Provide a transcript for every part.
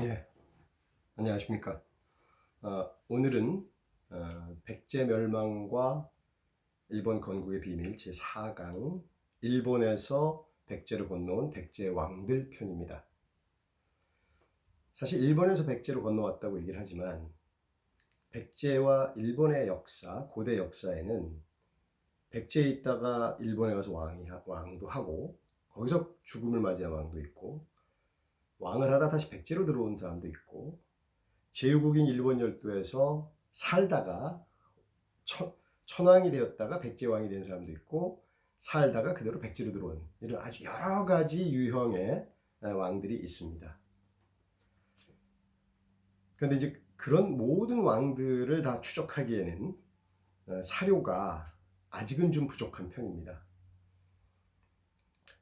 예, 안녕하십니까. 오늘은 백제 멸망과 일본 건국의 비밀 제4강 일본에서 백제로 건너온 백제 왕들 편입니다. 사실 일본에서 백제로 건너왔다고 얘기를 하지만 백제와 일본의 역사, 고대 역사에는 백제에 있다가 일본에 가서 왕도 하고 거기서 죽음을 맞이한 왕도 있고 왕을 하다 다시 백제로 들어온 사람도 있고 제후국인 일본 열도에서 살다가 천왕이 되었다가 백제왕이 된 사람도 있고 살다가 그대로 백제로 들어온 이런 아주 여러 가지 유형의 왕들이 있습니다. 그런데 이제 그런 모든 왕들을 다 추적하기에는 사료가 아직은 좀 부족한 편입니다.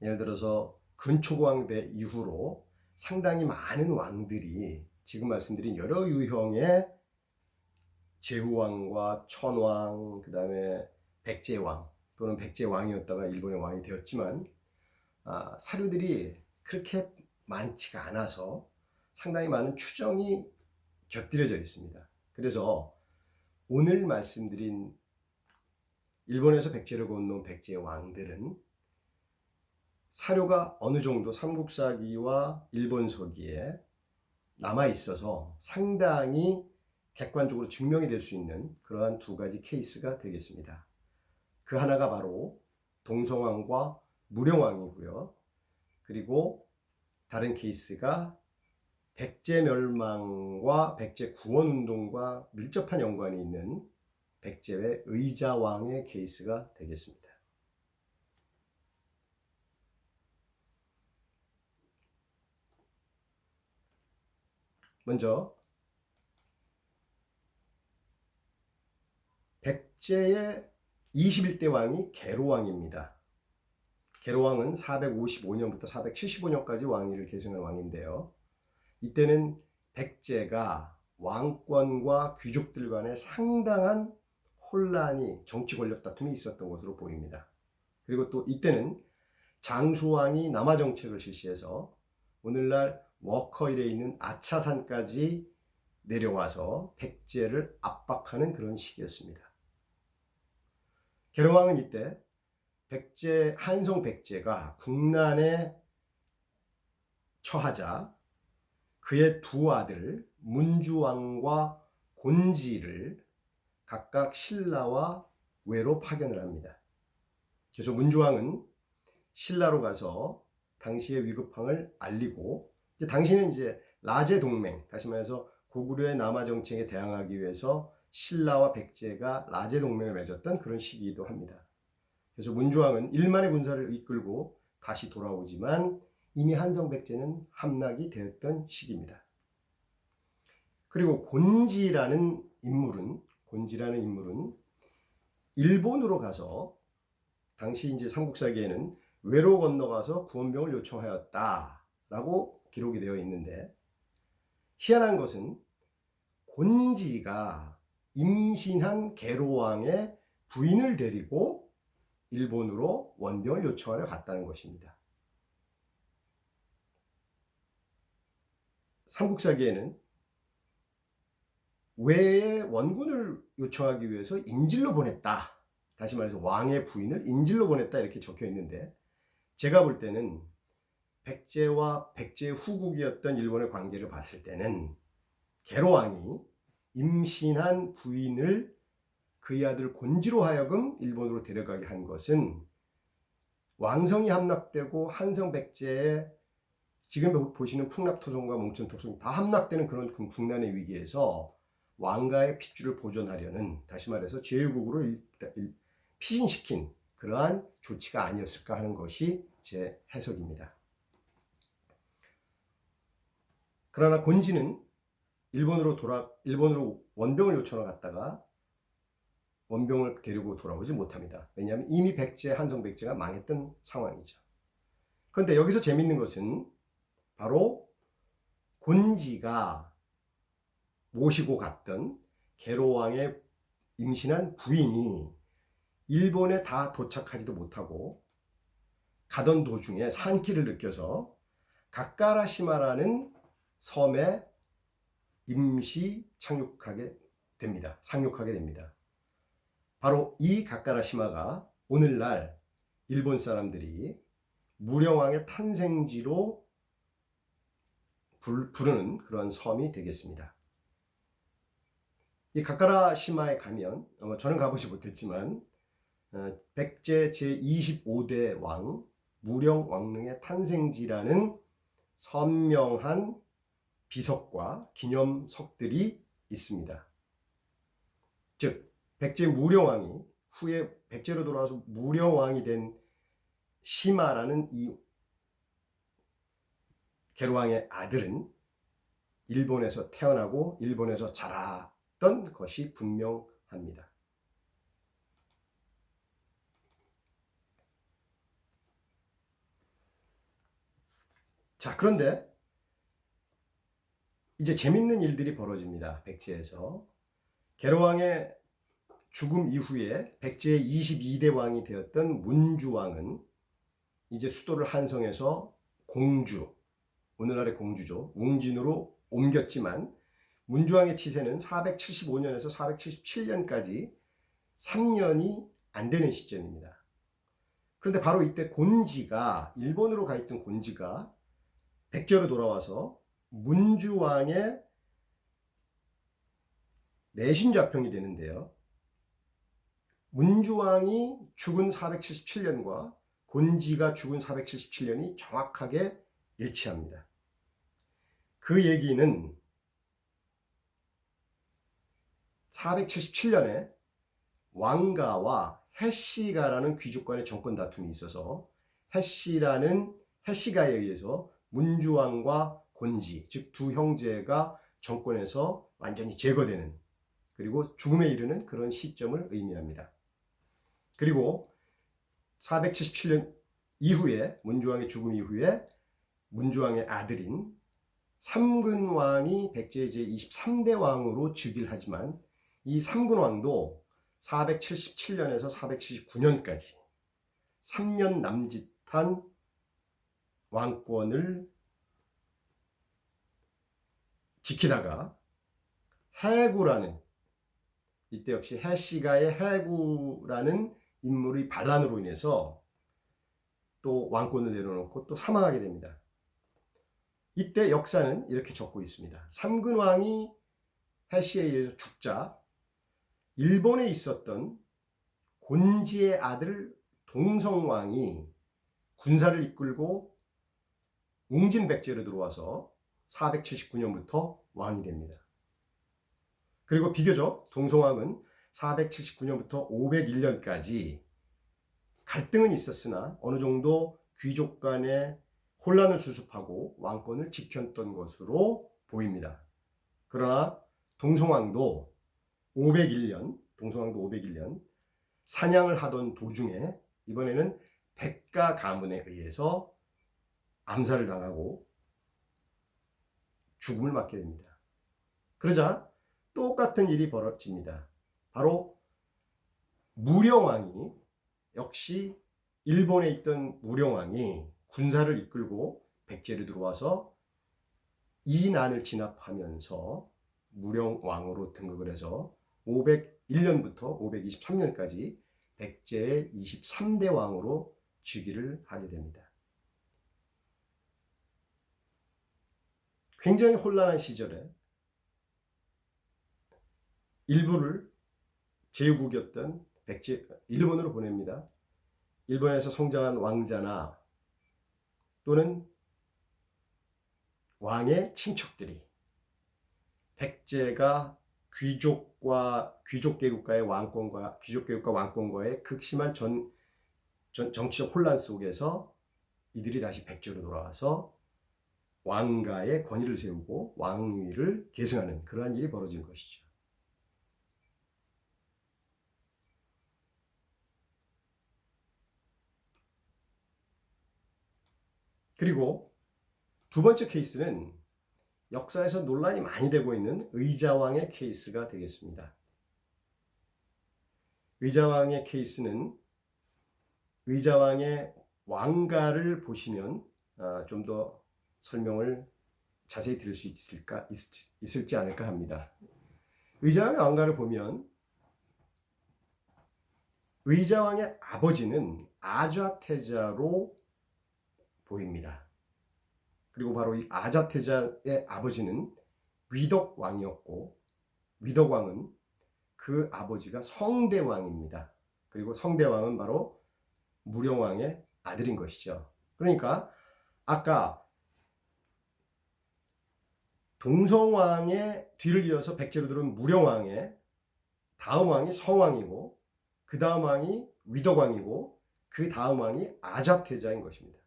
예를 들어서 근초고왕대 이후로 상당히 많은 왕들이 지금 말씀드린 여러 유형의 제후왕과 천왕, 그 다음에 백제왕 또는 백제왕이었다가 일본의 왕이 되었지만 사료들이 그렇게 많지가 않아서 상당히 많은 추정이 곁들여져 있습니다. 그래서 오늘 말씀드린 일본에서 백제로 건너온 백제 왕들은 사료가 어느 정도 삼국사기와 일본서기에 남아 있어서 상당히 객관적으로 증명이 될 수 있는 그러한 두 가지 케이스가 되겠습니다. 그 하나가 바로 동성왕과 무령왕이고요. 그리고 다른 케이스가 백제 멸망과 백제 구원운동과 밀접한 연관이 있는 백제의 의자왕의 케이스가 되겠습니다. 먼저 백제의 21대 왕이 계로왕입니다. 계로왕은 455년부터 475년까지 왕위를 계승한 왕인데요. 이때는 백제가 왕권과 귀족들 간의 상당한 혼란이, 정치 권력 다툼이 있었던 것으로 보입니다. 그리고 또 이때는 장수왕이 남하 정책을 실시해서 오늘날 워커힐에 있는 아차산까지 내려와서 백제를 압박하는 그런 시기였습니다. 계로왕은 이때 한성 백제가 국난에 처하자 그의 두 아들 문주왕과 곤지를 각각 신라와 외로 파견을 합니다. 그래서 문주왕은 신라로 가서 당시의 위급함을 알리고 당시는 이제 라제 동맹, 다시 말해서 고구려의 남하 정책에 대항하기 위해서 신라와 백제가 라제 동맹을 맺었던 그런 시기이기도 합니다. 그래서 문주왕은 일만의 군사를 이끌고 다시 돌아오지만 이미 한성 백제는 함락이 되었던 시기입니다. 그리고 곤지라는 인물은 일본으로 가서 당시 이제 삼국사기에는 외로 건너가서 구원병을 요청하였다라고 기록이 되어 있는데 희한한 것은 곤지가 임신한 계로왕의 부인을 데리고 일본으로 원병을 요청하러 갔다는 것입니다. 삼국사기에는 외에 원군을 요청하기 위해서 인질로 보냈다. 다시 말해서 왕의 부인을 인질로 보냈다 이렇게 적혀 있는데 제가 볼 때는 백제와 백제 후국이었던 일본의 관계를 봤을 때는 계로왕이 임신한 부인을 그의 아들 곤지로 하여금 일본으로 데려가게 한 것은 왕성이 함락되고 한성 백제의 지금 보시는 풍납토성과 몽천토성 다 함락되는 그런 국난의 위기에서 왕가의 핏줄을 보존하려는, 다시 말해서 제후국으로 피신시킨 그러한 조치가 아니었을까 하는 것이 제 해석입니다. 그러나 곤지는 일본으로 원병을 요청하러 갔다가 원병을 데리고 돌아오지 못합니다. 왜냐하면 이미 한성 백제가 망했던 상황이죠. 그런데 여기서 재밌는 것은 바로 곤지가 모시고 갔던 계로왕의 임신한 부인이 일본에 다 도착하지도 못하고 가던 도중에 산기를 느껴서 가까라시마라는 섬에 임시 상륙하게 됩니다. 바로 이 가까라시마가 오늘날 일본 사람들이 무령왕의 탄생지로 부르는 그런 섬이 되겠습니다. 이 가까라시마에 가면 저는 가보지 못했지만 백제 제25대 왕 무령왕릉의 탄생지라는 선명한 비석과 기념석들이 있습니다. 즉 백제 무령왕이 후에 백제로 돌아와서 무령왕이 된 시마라는 이 계로왕의 아들은 일본에서 태어나고 일본에서 자랐던 것이 분명합니다. 자, 그런데 이제 재밌는 일들이 벌어집니다. 백제에서. 계로왕의 죽음 이후에 백제의 22대 왕이 되었던 문주왕은 이제 수도를 한성에서 공주, 오늘날의 공주죠, 웅진으로 옮겼지만 문주왕의 치세는 475년에서 477년까지 3년이 안 되는 시점입니다. 그런데 바로 이때 곤지가, 일본으로 가 있던 곤지가 백제로 돌아와서 문주왕의 내신좌평이 되는데요. 문주왕이 죽은 477년과 곤지가 죽은 477년이 정확하게 일치합니다. 그 얘기는 477년에 왕가와 해시가라는 귀족 간의 정권 다툼이 있어서 해시가에 의해서 문주왕과 곤지, 즉 두 형제가 정권에서 완전히 제거되는, 그리고 죽음에 이르는 그런 시점을 의미합니다. 그리고 477년 이후에, 문주왕의 죽음 이후에 문주왕의 아들인 삼근왕이 백제 제23대 왕으로 즉위를 하지만 이 삼근왕도 477년에서 479년까지 3년 남짓한 왕권을 지키다가 해구라는, 이때 역시 해시가의 해구라는 인물의 반란으로 인해서 또 왕권을 내려놓고 또 사망하게 됩니다. 이때 역사는 이렇게 적고 있습니다. 삼근왕이 해시에 의해서 죽자 일본에 있었던 곤지의 아들 동성왕이 군사를 이끌고 웅진백제로 들어와서 479년부터 왕이 됩니다. 그리고 비교적 동성왕은 479년부터 501년까지 갈등은 있었으나 어느 정도 귀족 간의 혼란을 수습하고 왕권을 지켰던 것으로 보입니다. 그러나 동성왕도 501년 사냥을 하던 도중에 이번에는 백가 가문에 의해서 암살을 당하고 죽음을 맞게 됩니다. 그러자 똑같은 일이 벌어집니다. 바로 무령왕이, 역시 일본에 있던 무령왕이 군사를 이끌고 백제로 들어와서 이 난을 진압하면서 무령왕으로 등극을 해서 501년부터 523년까지 백제의 23대 왕으로 즉위를 하게 됩니다. 굉장히 혼란한 시절에 일부를 제후국이었던 일본으로 보냅니다. 일본에서 성장한 왕자나 또는 왕의 친척들이 백제가 귀족 계급과의 왕권과의 극심한 정치적 혼란 속에서 이들이 다시 백제로 돌아와서 왕가의 권위를 세우고 왕위를 계승하는 그러한 일이 벌어진 것이죠. 그리고 두 번째 케이스는 역사에서 논란이 많이 되고 있는 의자왕의 케이스가 되겠습니다. 의자왕의 케이스는 의자왕의 왕가를 보시면 좀 더 설명을 자세히 들을 수 있을지 않을까 합니다. 의자왕의 왕가를 보면 의자왕의 아버지는 아좌태자로 보입니다. 그리고 바로 이 아좌태자의 아버지는 위덕왕이었고, 위덕왕은 그 아버지가 성대왕입니다. 그리고 성대왕은 바로 무령왕의 아들인 것이죠. 그러니까 아까 동성왕의 뒤를 이어서 백제로 들어온 무령왕의 다음 왕이 성왕이고, 그 다음 왕이 위덕왕이고, 그 다음 왕이 아좌태자인 것입니다.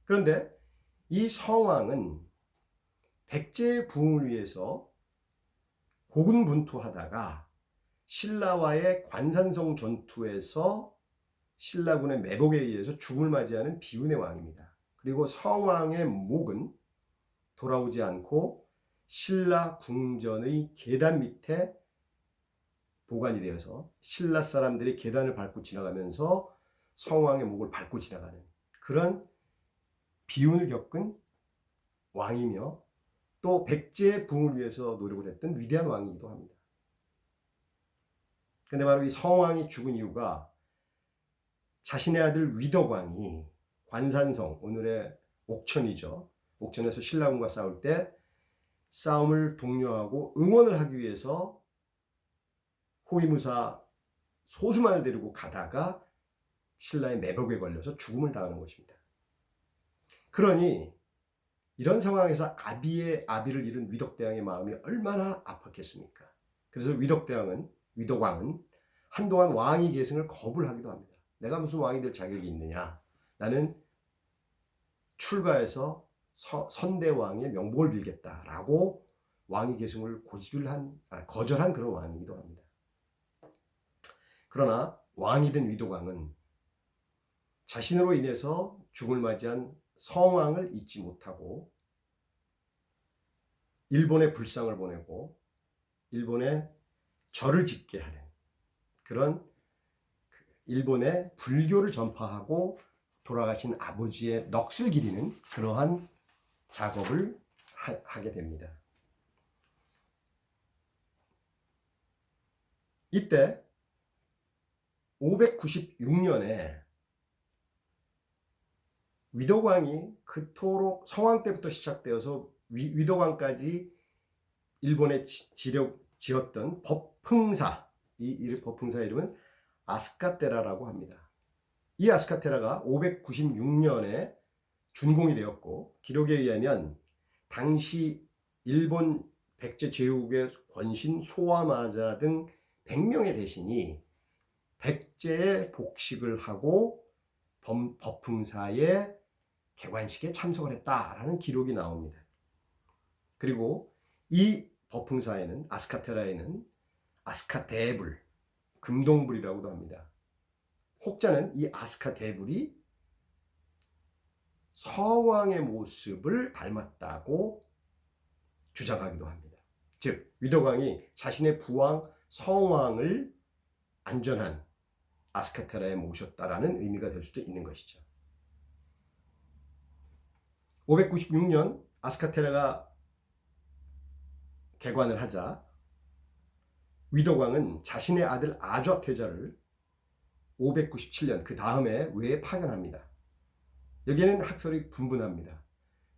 그런데 이 성왕은 백제의 부흥을 위해서 고군분투하다가 신라와의 관산성 전투에서 신라군의 매복에 의해서 죽음을 맞이하는 비운의 왕입니다. 그리고 성왕의 목은 돌아오지 않고 신라 궁전의 계단 밑에 보관이 되어서 신라 사람들이 계단을 밟고 지나가면서 성왕의 목을 밟고 지나가는 그런 비운을 겪은 왕이며, 또 백제의 부흥을 위해서 노력을 했던 위대한 왕이기도 합니다. 그런데 바로 이 성왕이 죽은 이유가 자신의 아들 위덕왕이 관산성, 오늘의 옥천이죠. 옥천에서 신라군과 싸울 때 싸움을 독려하고 응원을 하기 위해서 호위무사 소수만을 데리고 가다가 신라의 매복에 걸려서 죽음을 당하는 것입니다. 그러니 이런 상황에서 아비를 잃은 위덕대왕의 마음이 얼마나 아팠겠습니까? 그래서 위덕왕은 한동안 왕위 계승을 거부를 하기도 합니다. 내가 무슨 왕이 될 자격이 있느냐? 나는 출가해서 선대왕의 명복을 빌겠다라고 왕위 계승을 거절한 그런 왕이기도 합니다. 그러나 왕이 된 위덕왕은 자신으로 인해서 죽음을 맞이한 성왕을 잊지 못하고 일본에 불상을 보내고 일본에 절을 짓게 하는 그런 일본의 불교를 전파하고 돌아가신 아버지의 넋을 기리는 그러한 작업을 하게 됩니다. 이때 596년에 위덕왕이 그토록 성왕 때부터 시작되어서 위덕왕까지 일본에 지었던 법흥사, 이 법흥사 이름은 아스카테라라고 합니다. 이 아스카테라가 596년에 준공이 되었고, 기록에 의하면 당시 일본 백제 제국의 권신 소아마자 등 100명의 대신이 백제에 복식을 하고 법흥사의 개관식에 참석을 했다라는 기록이 나옵니다. 그리고 이 법흥사에는, 아스카테라에는 아스카대불, 금동불이라고도 합니다. 혹자는 이 아스카대불이 성왕의 모습을 닮았다고 주장하기도 합니다. 즉, 위덕왕이 자신의 부왕 성왕을 안전한 아스카테라에 모셨다라는 의미가 될 수도 있는 것이죠. 596년 아스카테라가 개관을 하자 위덕왕은 자신의 아들 아좌태자를 597년 그 다음에 외에 파견합니다. 여기에는 학설이 분분합니다.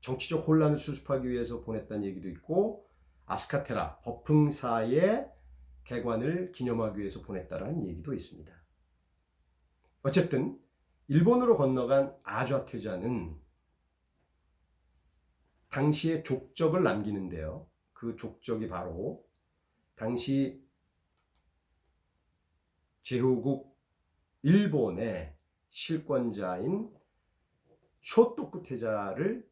정치적 혼란을 수습하기 위해서 보냈다는 얘기도 있고, 아스카테라 법흥사의 개관을 기념하기 위해서 보냈다는 얘기도 있습니다. 어쨌든 일본으로 건너간 아좌태자는 당시의 족적을 남기는데요. 그 족적이 바로 당시 제후국 일본의 실권자인 쇼토쿠 태자의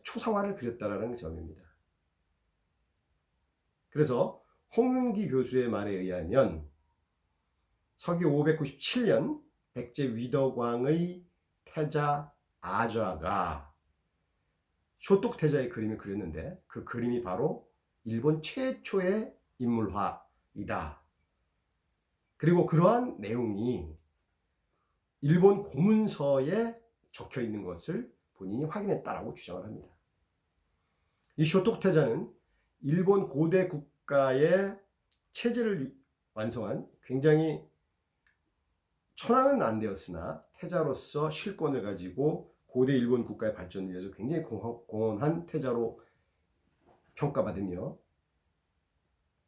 초상화를 그렸다라는 점입니다. 그래서 홍윤기 교수의 말에 의하면 서기 597년 백제 위덕왕의 태자 아좌가 쇼토쿠 태자의 그림을 그렸는데, 그 그림이 바로 일본 최초의 인물화이다. 그리고 그러한 내용이 일본 고문서에 적혀 있는 것을 본인이 확인했다라고 주장을 합니다. 이 쇼토쿠 태자는 일본 고대 국가의 체제를 완성한 굉장히 천황은 안 되었으나 태자로서 실권을 가지고 고대 일본 국가의 발전을 위해서 굉장히 공헌한 태자로 평가받으며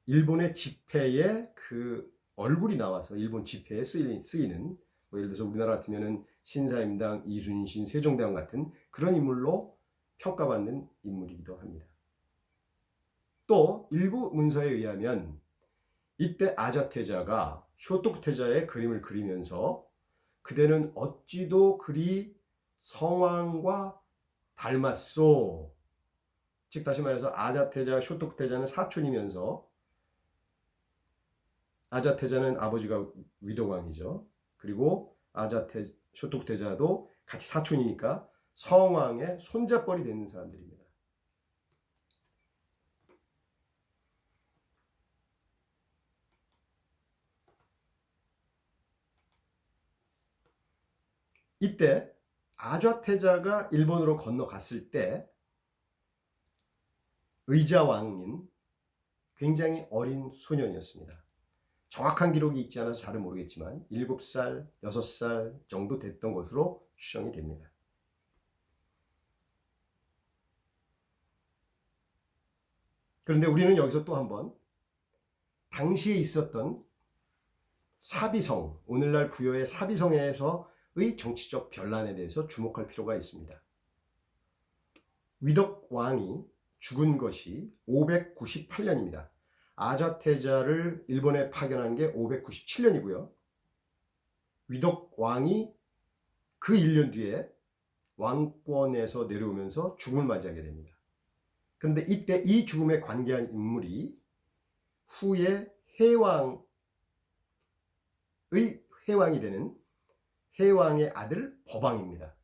일본의 지폐에 그 얼굴이 나와서 일본 지폐에 쓰이는 뭐 예를 들어서 우리나라 같으면은 신사임당, 이순신, 세종대왕 같은 그런 인물로 평가받는 인물이기도 합니다. 또 일부 문서에 의하면 이때 아자태자가 쇼토쿠 태자의 그림을 그리면서 그대는 어찌도 그리 성왕과 닮았소. 즉 다시 말해서 아자태자, 쇼토쿠 태자는 사촌이면서 아자태자는 아버지가 위덕왕이죠. 그리고 쇼토쿠 태자도 같이 사촌이니까 성왕의 손잡벌이 되는 사람들입니다. 이때 아좌태자가 일본으로 건너갔을 때 의자왕인 굉장히 어린 소년이었습니다. 정확한 기록이 있지 않아서 잘은 모르겠지만 7살, 6살 정도 됐던 것으로 추정이 됩니다. 그런데 우리는 여기서 또 한번 당시에 있었던 사비성, 오늘날 부여의 사비성에서의 정치적 변란에 대해서 주목할 필요가 있습니다. 위덕왕이 죽은 것이 598년입니다. 아좌태자를 일본에 파견한 게 597년이고요. 위덕왕이 그 1년 뒤에 왕권에서 내려오면서 죽음을 맞이하게 됩니다. 그런데 이때 이 죽음에 관계한 인물이 후에 해왕이 되는 해왕의 아들 법왕입니다.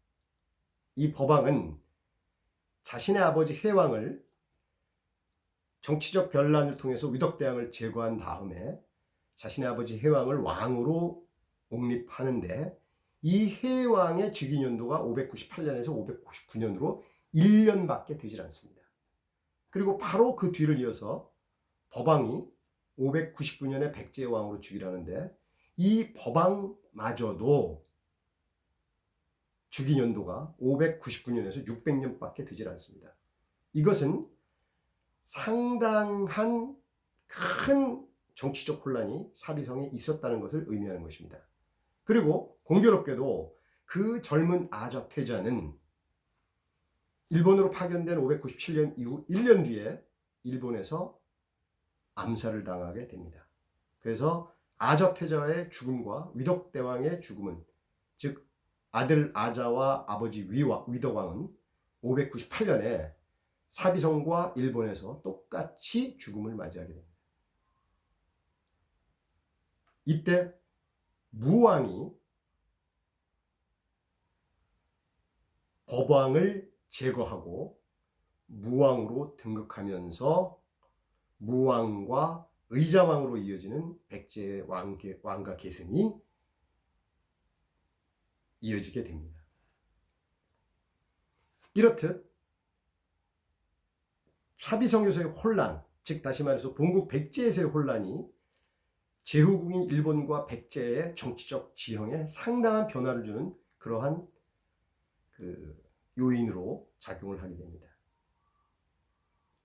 이 법왕은 자신의 아버지 해왕을 정치적 변란을 통해서 위덕대왕을 제거한 다음에 자신의 아버지 해왕을 왕으로 옹립하는데 이 해왕의 즉위년도가 598년에서 599년으로 1년밖에 되질 않습니다. 그리고 바로 그 뒤를 이어서 법왕이 599년에 백제의 왕으로 즉위를 하는데 이 법왕마저도 즉위년도가 599년에서 600년밖에 되질 않습니다. 이것은 상당한 큰 정치적 혼란이 사비성에 있었다는 것을 의미하는 것입니다. 그리고 공교롭게도 그 젊은 아좌태자는 일본으로 파견된 597년 이후 1년 뒤에 일본에서 암살을 당하게 됩니다. 그래서 아좌태자의 죽음과 위덕대왕의 죽음은, 즉 아들 아자와 아버지 위덕왕은 598년에 사비성과 일본에서 똑같이 죽음을 맞이하게 됩니다. 이때 무왕이 법왕을 제거하고 무왕으로 등극하면서 무왕과 의자왕으로 이어지는 백제의 왕가 계승이 이어지게 됩니다. 이렇듯 사비성에서의 혼란, 즉 다시 말해서 본국 백제에서의 혼란이 제후국인 일본과 백제의 정치적 지형에 상당한 변화를 주는 그러한 요인으로 작용을 하게 됩니다.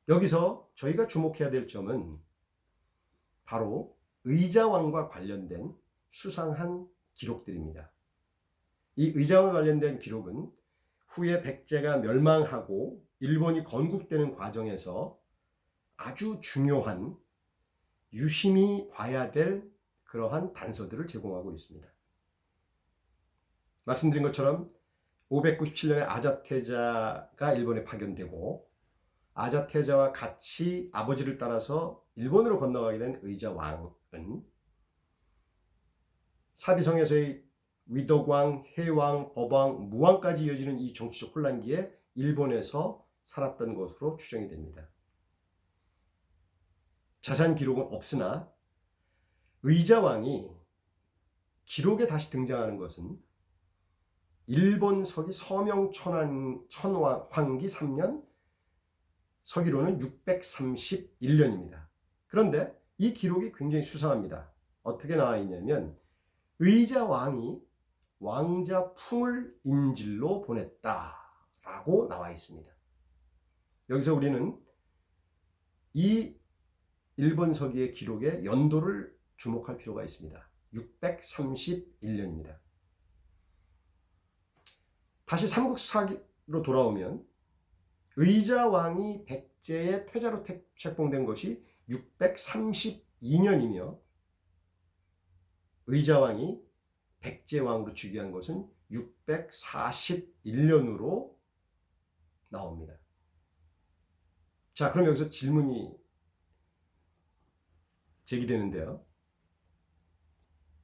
여기서 저희가 주목해야 될 점은 바로 의자왕과 관련된 수상한 기록들입니다. 이 의자왕과 관련된 기록은 후에 백제가 멸망하고 일본이 건국되는 과정에서 아주 중요한 유심히 봐야 될 그러한 단서들을 제공하고 있습니다. 말씀드린 것처럼 597년에 아자태자가 일본에 파견되고 아자태자와 같이 아버지를 따라서 일본으로 건너가게 된 의자왕은 사비성에서의 위덕왕, 해왕, 법왕, 무왕까지 이어지는 이 정치적 혼란기에 일본에서 살았던 것으로 추정이 됩니다. 자세한 기록은 없으나 의자왕이 기록에 다시 등장하는 것은 일본 서기 서명 천황기 3년, 서기로는 631년입니다. 그런데 이 기록이 굉장히 수상합니다. 어떻게 나와 있냐면 의자왕이 왕자 풍을 인질로 보냈다라고 나와 있습니다. 여기서 우리는 이 일본 서기의 기록의 연도를 주목할 필요가 있습니다. 631년입니다. 다시 삼국사기로 돌아오면 의자왕이 백제의 태자로 책봉된 것이 632년이며 의자왕이 백제왕으로 즉위한 것은 641년으로 나옵니다. 자, 그럼 여기서 질문이 제기되는데요.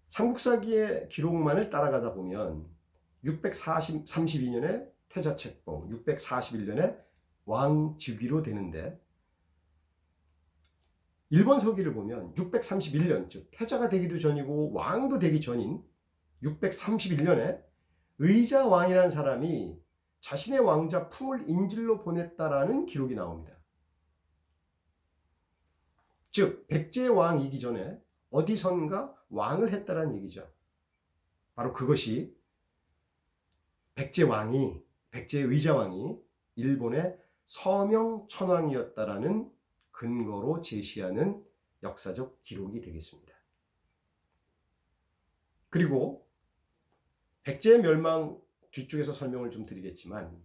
삼국사기의 기록만을 따라가다 보면 632년에 태자 책봉, 641년에 왕 즉위로 되는데 일본 서기를 보면 631년, 즉 태자가 되기도 전이고 왕도 되기 전인 631년에 의자왕이라는 사람이 자신의 왕자 풍을 인질로 보냈다라는 기록이 나옵니다. 즉 백제의 왕이기 전에 어디선가 왕을 했다라는 얘기죠. 바로 그것이 백제의 의자왕이 일본의 서명천왕이었다라는 근거로 제시하는 역사적 기록이 되겠습니다. 그리고 백제의 멸망 뒤쪽에서 설명을 좀 드리겠지만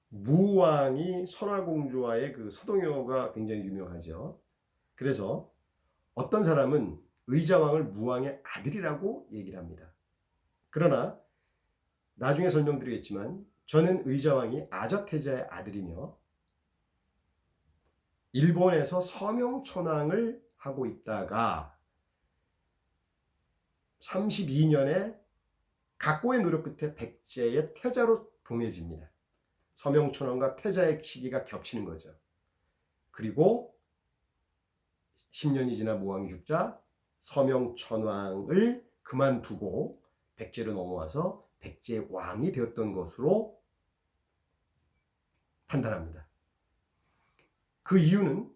무왕이 선화공주와의 그 서동요가 굉장히 유명하죠. 그래서 어떤 사람은 의자왕을 무왕의 아들이라고 얘기를 합니다. 그러나 나중에 설명드리겠지만 저는 의자왕이 아저태자의 아들이며 일본에서 서명천왕을 하고 있다가 32년에 각고의 노력 끝에 백제의 태자로 봉해집니다. 서명천왕과 태자의 시기가 겹치는 거죠. 그리고 10년이 지나 무왕이 죽자 서명천왕을 그만두고 백제로 넘어와서 백제왕이 되었던 것으로 판단합니다. 그 이유는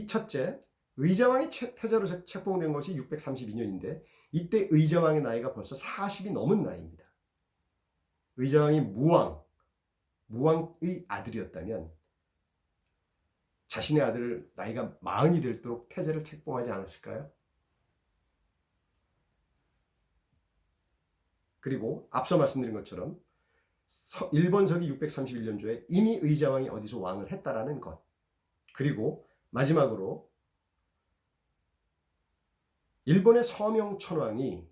첫째, 의자왕이 태자로 책봉된 것이 632년인데 이때 의자왕의 나이가 벌써 40이 넘은 나이입니다. 의자왕이 무왕의 아들이었다면 자신의 아들을 나이가 40이 되도록 태자를 책봉하지 않았을까요? 그리고 앞서 말씀드린 것처럼 일본 서기 631년조에 이미 의자왕이 어디서 왕을 했다라는 것. 그리고 마지막으로 일본의 서명천왕이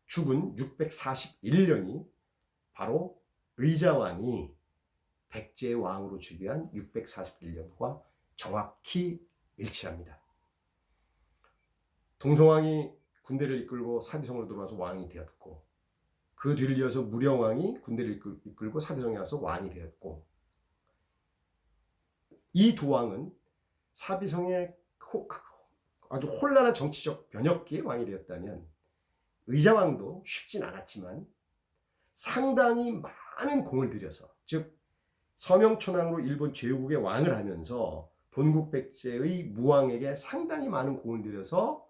죽은 641년이 바로 의자왕이 백제의 왕으로 즉위한 641년과 정확히 일치합니다. 동성왕이 군대를 이끌고 사비성으로 들어와서 왕이 되었고 그 뒤를 이어서 무령왕이 군대를 이끌고 사비성에 와서 왕이 되었고 이 두 왕은 사비성의 아주 혼란한 정치적 변혁기의 왕이 되었다면 의자왕도 쉽진 않았지만 상당히 많은 공을 들여서 즉 서명천왕으로 일본 제후국의 왕을 하면서 본국 백제의 무왕에게 상당히 많은 공을 들여서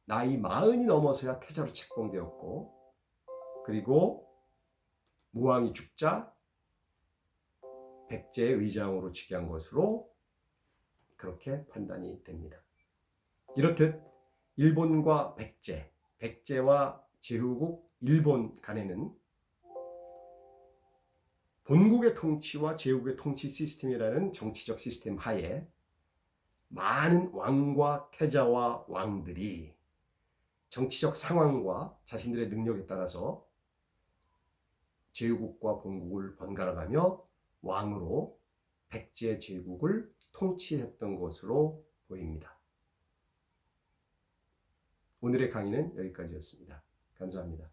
나이 40이 넘어서야 태자로 책봉되었고 그리고 무왕이 죽자 백제의 의자왕으로 즉위한 것으로 그렇게 판단이 됩니다. 이렇듯 일본과 백제와 제후국 일본 간에는 본국의 통치와 제후국의 통치 시스템이라는 정치적 시스템 하에 많은 왕과 태자와 왕들이 정치적 상황과 자신들의 능력에 따라서 제후국과 본국을 번갈아가며 왕으로 백제 제국을 통치했던 것으로 보입니다. 오늘의 강의는 여기까지였습니다. 감사합니다.